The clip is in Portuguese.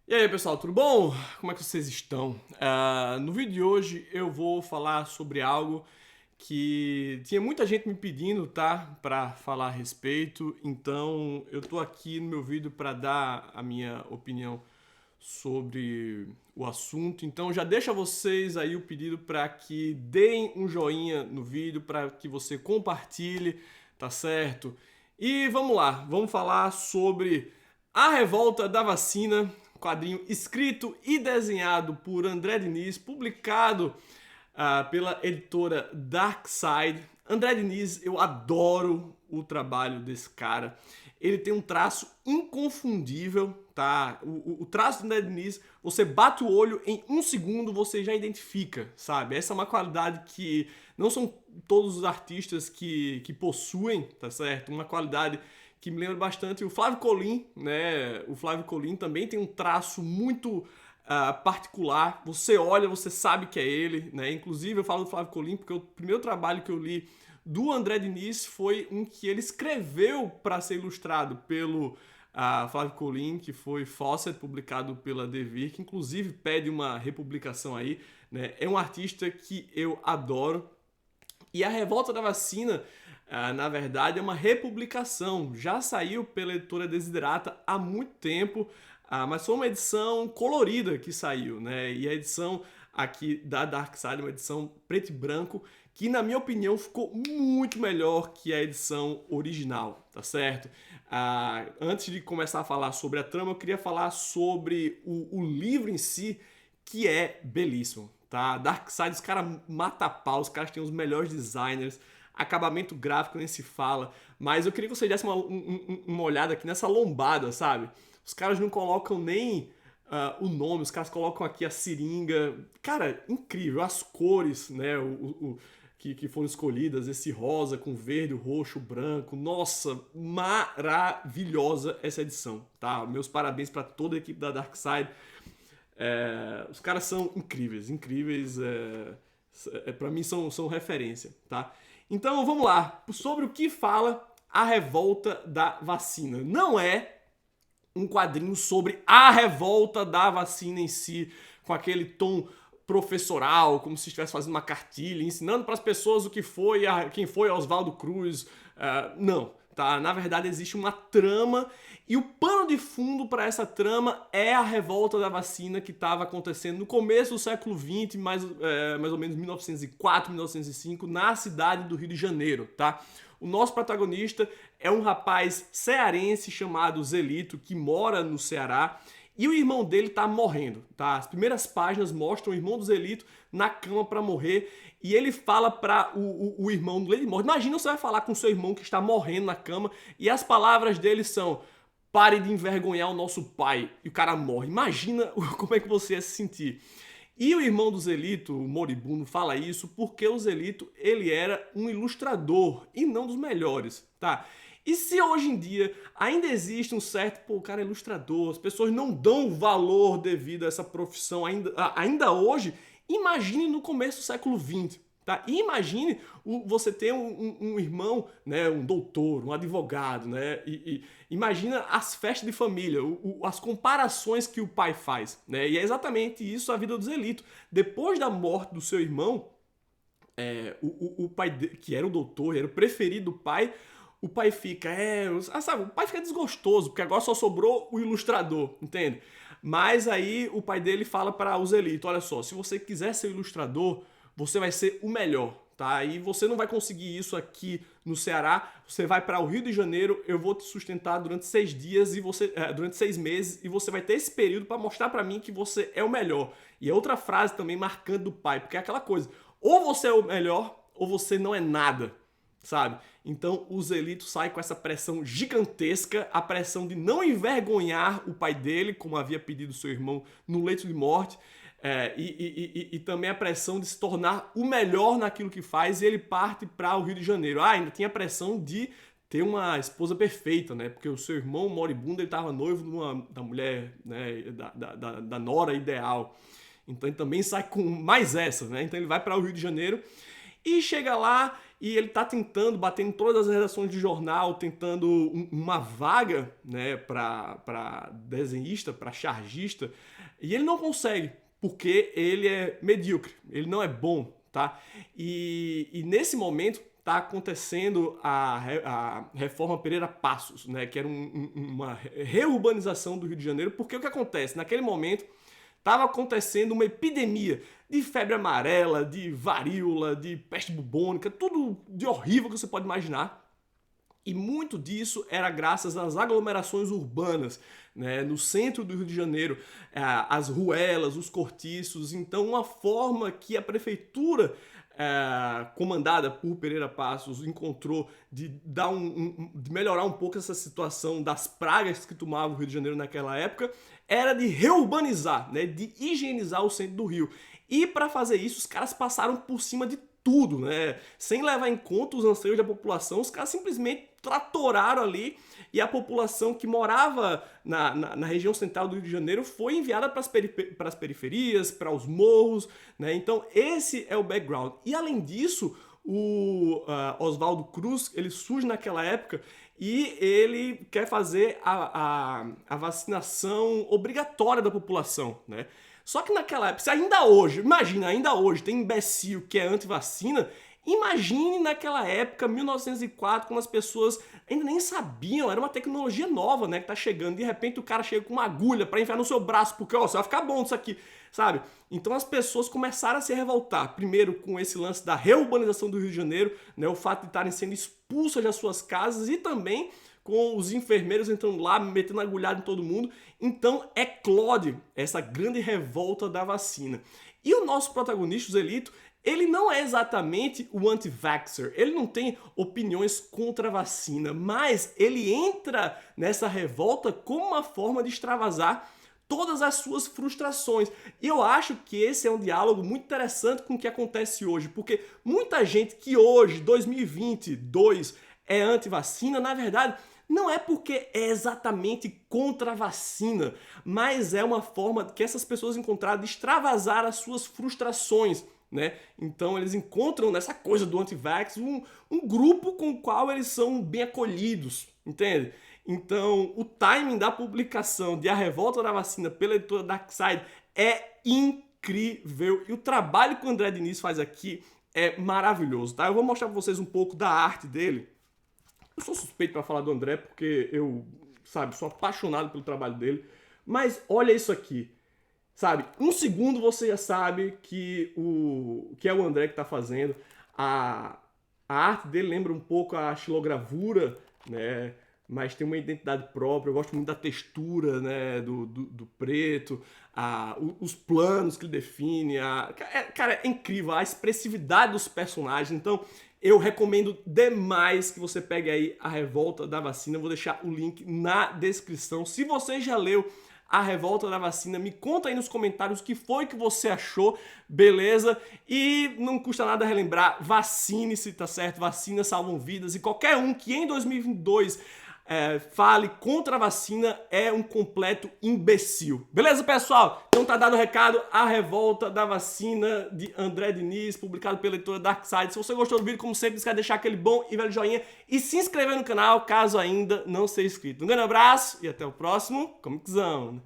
E aí, pessoal, tudo bom? Como é que vocês estão? No vídeo de hoje eu vou falar sobre algo que tinha muita gente me pedindo, tá? Pra falar a respeito. Então, eu tô aqui no meu vídeo para dar a minha opinião sobre o assunto. Então, já deixa vocês aí o pedido para que deem um joinha no vídeo, para que você compartilhe, tá certo? E vamos lá, vamos falar sobre A Revolta da Vacina, quadrinho escrito e desenhado por André Diniz, publicado pela editora Darkside. André Diniz, eu adoro o trabalho desse cara. Ele tem um traço inconfundível, tá? O traço do André Diniz, você bate o olho em um segundo, você já identifica, sabe? Essa é uma qualidade que não são todos os artistas que possuem, tá certo? Uma qualidade que me lembra bastante o Flávio Colim, né? O Flávio Colim também tem um traço muito particular. Você olha, você sabe que é ele, né? Inclusive eu falo do Flávio Colim porque o primeiro trabalho que eu li do André Diniz foi um que ele escreveu para ser ilustrado pelo Flávio Colim, que foi Fawcett, publicado pela Devir, que inclusive pede uma republicação aí, né? É um artista que eu adoro. E a Revolta da Vacina, na verdade, é uma republicação. Já saiu pela editora Desiderata há muito tempo, mas foi uma edição colorida que saiu, né? E a edição aqui da Darkside é uma edição preto e branco, que na minha opinião ficou muito melhor que a edição original, tá certo? Antes de começar a falar sobre a trama, eu queria falar sobre o livro em si, que é belíssimo, tá? Darkside, os caras matam pau, os caras têm os melhores designers, acabamento gráfico nem se fala, mas eu queria que você desse uma olhada aqui nessa lombada, sabe? Os caras não colocam nem o nome, os caras colocam aqui a seringa. Cara, incrível, as cores, né? Que foram escolhidas, esse rosa com verde, roxo, branco. Nossa, maravilhosa essa edição, tá? Meus parabéns para toda a equipe da Darkside. Os caras são incríveis, incríveis. Para mim são referência, tá? Então vamos lá, sobre o que fala a revolta da vacina. Não é um quadrinho sobre a revolta da vacina em si, com aquele tom professoral, como se estivesse fazendo uma cartilha, ensinando para as pessoas o que foi, quem foi Oswaldo Cruz. Não, tá? Na verdade existe uma trama e o pano de fundo para essa trama é a revolta da vacina que estava acontecendo no começo do século XX, mais ou menos 1904, 1905, na cidade do Rio de Janeiro, tá? O nosso protagonista é um rapaz cearense chamado Zelito, que mora no Ceará, e o irmão dele tá morrendo, tá? As primeiras páginas mostram o irmão do Zelito na cama para morrer, e ele fala para o irmão dele morre. Imagina você vai falar com seu irmão que está morrendo na cama, e as palavras dele são: pare de envergonhar o nosso pai, e o cara morre. Imagina como é que você ia se sentir. E o irmão do Zelito, o moribundo, fala isso porque o Zelito, ele era um ilustrador e não dos melhores, tá? E se hoje em dia ainda existe um certo, pô, o cara é ilustrador, as pessoas não dão valor devido a essa profissão ainda hoje, imagine no começo do século XX. Tá? E imagine você ter um irmão, né, um doutor, um advogado, né, e imagina as festas de família, as comparações que o pai faz, né, e é exatamente isso a vida do Zelito. Depois da morte do seu irmão, o pai, que era o doutor, era o preferido do pai, o pai fica, sabe, o pai fica desgostoso, porque agora só sobrou o ilustrador, entende? Mas aí o pai dele fala para o Zelito: olha só, se você quiser ser ilustrador, você vai ser o melhor, tá? E você não vai conseguir isso aqui no Ceará, você vai para o Rio de Janeiro, eu vou te sustentar durante 6 dias e durante 6 meses, e você vai ter esse período para mostrar para mim que você é o melhor. E é outra frase também marcante do pai, porque é aquela coisa: ou você é o melhor ou você não é nada, sabe? Então o Zelito sai com essa pressão gigantesca, a pressão de não envergonhar o pai dele, como havia pedido seu irmão no leito de morte, e também a pressão de se tornar o melhor naquilo que faz, e ele parte para o Rio de Janeiro. Ainda tinha a pressão de ter uma esposa perfeita, né? Porque o seu irmão moribundo, ele estava noivo da mulher, né? Da nora ideal. Então ele também sai com mais essa, né? Então ele vai para o Rio de Janeiro e chega lá e ele está tentando, batendo em todas as redações de jornal, tentando uma vaga, né, para desenhista, para chargista, e ele não consegue, porque ele é medíocre, ele não é bom, tá? E nesse momento está acontecendo a reforma Pereira Passos, né, que era uma reurbanização do Rio de Janeiro, porque o que acontece? Naquele momento estava acontecendo uma epidemia de febre amarela, de varíola, de peste bubônica, tudo de horrível que você pode imaginar. E muito disso era graças às aglomerações urbanas, né, no centro do Rio de Janeiro, as ruelas, os cortiços. Então, uma forma que a prefeitura, comandada por Pereira Passos, encontrou de dar de melhorar um pouco essa situação das pragas que tomavam o Rio de Janeiro naquela época, era de reurbanizar, né, de higienizar o centro do Rio. E para fazer isso, os caras passaram por cima de tudo, né? Sem levar em conta os anseios da população, os caras simplesmente tratoraram ali e a população que morava na região central do Rio de Janeiro foi enviada para as periferias, para os morros, né? Então esse é o background. E além disso, o Oswaldo Cruz, ele surge naquela época e ele quer fazer a vacinação obrigatória da população, né? Só que naquela época, se ainda hoje, imagina, ainda hoje tem imbecil que é anti-vacina, imagine naquela época, 1904, quando as pessoas ainda nem sabiam, era uma tecnologia nova, né, que tá chegando, de repente o cara chega com uma agulha para enfiar no seu braço, porque, ó, você vai ficar bom disso aqui, sabe? Então as pessoas começaram a se revoltar, primeiro com esse lance da reurbanização do Rio de Janeiro, né, o fato de estarem sendo expulsas das suas casas e também com os enfermeiros entrando lá, metendo agulhada em todo mundo. Então eclode essa grande revolta da vacina. E o nosso protagonista, o Zelito, ele não é exatamente o anti-vaxxer, ele não tem opiniões contra a vacina, mas ele entra nessa revolta como uma forma de extravasar todas as suas frustrações. E eu acho que esse é um diálogo muito interessante com o que acontece hoje, porque muita gente que hoje, 2022, é anti-vacina, na verdade, não é porque é exatamente contra a vacina, mas é uma forma que essas pessoas encontraram de extravasar as suas frustrações, né? Então eles encontram nessa coisa do anti-vax um grupo com o qual eles são bem acolhidos, entende? Então o timing da publicação de A Revolta da Vacina pela editora Darkside é incrível e o trabalho que o André Diniz faz aqui é maravilhoso, tá? Eu vou mostrar para vocês um pouco da arte dele. Eu sou suspeito para falar do André porque eu, sabe, sou apaixonado pelo trabalho dele. Mas olha isso aqui, sabe? Um segundo você já sabe que é o André que está fazendo. A arte dele lembra um pouco a xilogravura, né? Mas tem uma identidade própria. Eu gosto muito da textura, né, do preto, os planos que ele define. Cara, é incrível a expressividade dos personagens. Então, eu recomendo demais que você pegue aí A Revolta da Vacina. Eu vou deixar o link na descrição. Se você já leu A Revolta da Vacina, me conta aí nos comentários o que foi que você achou, beleza? E não custa nada relembrar, vacine-se, tá certo? Vacinas salvam vidas e qualquer um que em 2022 fale contra a vacina é um completo imbecil. Beleza, pessoal? Então tá dado o recado, A Revolta da Vacina, de André Diniz, publicado pela editora Darkside. Se você gostou do vídeo, como sempre, esquece de deixar aquele bom e velho joinha e se inscrever no canal, caso ainda não seja inscrito. Um grande abraço e até o próximo Comic Zone.